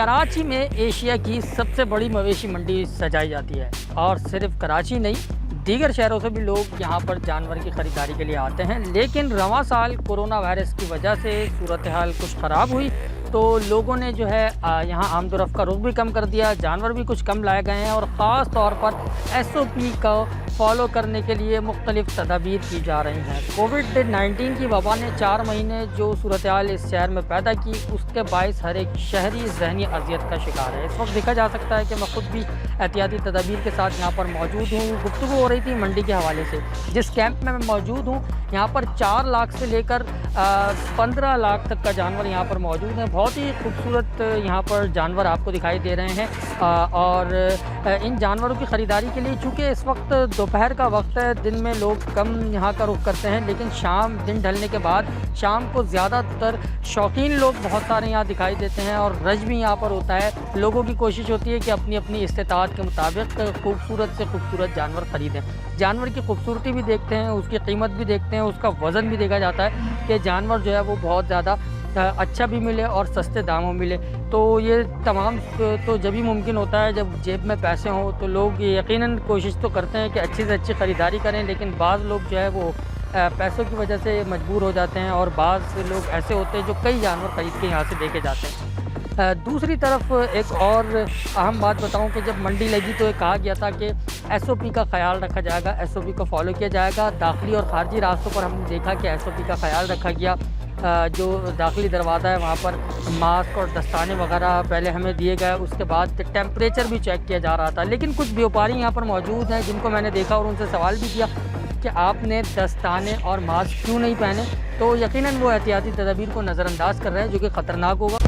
कराची में एशिया की सबसे बड़ी मवेशी मंडी सजाई जाती है और सिर्फ कराची नहीं, दीगर शहरों से भी लोग यहाँ पर जानवर की ख़रीदारी के लिए आते हैं। लेकिन रवां साल कोरोना वायरस की वजह से सूरत हाल कुछ ख़राब हुई तो लोगों ने जो है यहाँ आमदोरफ़्त का रुख भी कम कर दिया, जानवर भी कुछ कम लाए गए हैं और ख़ास तौर पर SOP का फॉलो करने के लिए मुख्तलिफ़ तदाबीर की जा रही हैं। कोविड-19 की वबा ने 4 महीने जो सूरत हाल इस शहर में पैदा की, उसके बायस हर एक शहरी ज़हनी अज़ियत का शिकार है। इस वक्त देखा जा सकता है कि मैं ख़ुद भी एहतियाती तदाबीर के साथ यहाँ पर मौजूद हूँ। गुफ्तगू हो रही थी मंडी के हवाले से। जिस कैंप में मैं मौजूद हूँ यहाँ पर 4 लाख से लेकर 15 लाख तक का जानवर यहाँ पर मौजूद है। बहुत ही खूबसूरत यहाँ पर जानवर आपको दिखाई दे रहे हैं और इन जानवरों की ख़रीदारी के लिए चूँकि इस वक्त दोपहर का वक्त है, दिन में लोग कम यहाँ का रुख करते हैं, लेकिन शाम दिन ढलने के बाद शाम को ज़्यादातर शौकीन लोग बहुत सारे यहाँ दिखाई देते हैं और रश भी यहाँ पर होता है। लोगों की कोशिश होती है कि अपनी अपनी इस्तेताअत के मुताबिक खूबसूरत से खूबसूरत जानवर ख़रीदें। जानवर की खूबसूरती भी देखते हैं, उसकी कीमत भी देखते हैं, उसका वज़न भी देखा जाता है कि जानवर जो है वो बहुत ज़्यादा अच्छा भी मिले और सस्ते दामों मिले। तो ये तमाम तो जब ही मुमकिन होता है जब जेब में पैसे हों। तो लोग यकीनन कोशिश तो करते हैं कि अच्छी से अच्छी ख़रीदारी करें, लेकिन बाज़ लोग जो है वो पैसों की वजह से मजबूर हो जाते हैं और बाज़ लोग ऐसे होते हैं जो कई जानवर ख़रीद के यहाँ से देके जाते हैं। दूसरी तरफ एक और अहम बात बताऊं कि जब मंडी लगी तो ये कहा गया था कि SOP का ख्याल रखा जाएगा, SOP को फॉलो किया जाएगा। दाखिली और ख़ारजी रास्तों पर हमने देखा कि SOP का ख्याल रखा गया। जो दाखिली दरवाज़ा है वहाँ पर मास्क और दस्ताने वगैरह पहले हमें दिए गए, उसके बाद टेम्परेचर भी चेक किया जा रहा था। लेकिन कुछ व्यापारी यहाँ पर मौजूद हैं जिनको मैंने देखा और उनसे सवाल भी किया कि आपने दस्ताने और मास्क क्यों नहीं पहने, तो यकीनन वो एहतियाती तदाबीर को नज़रअंदाज कर रहे हैं जो कि ख़तरनाक होगा।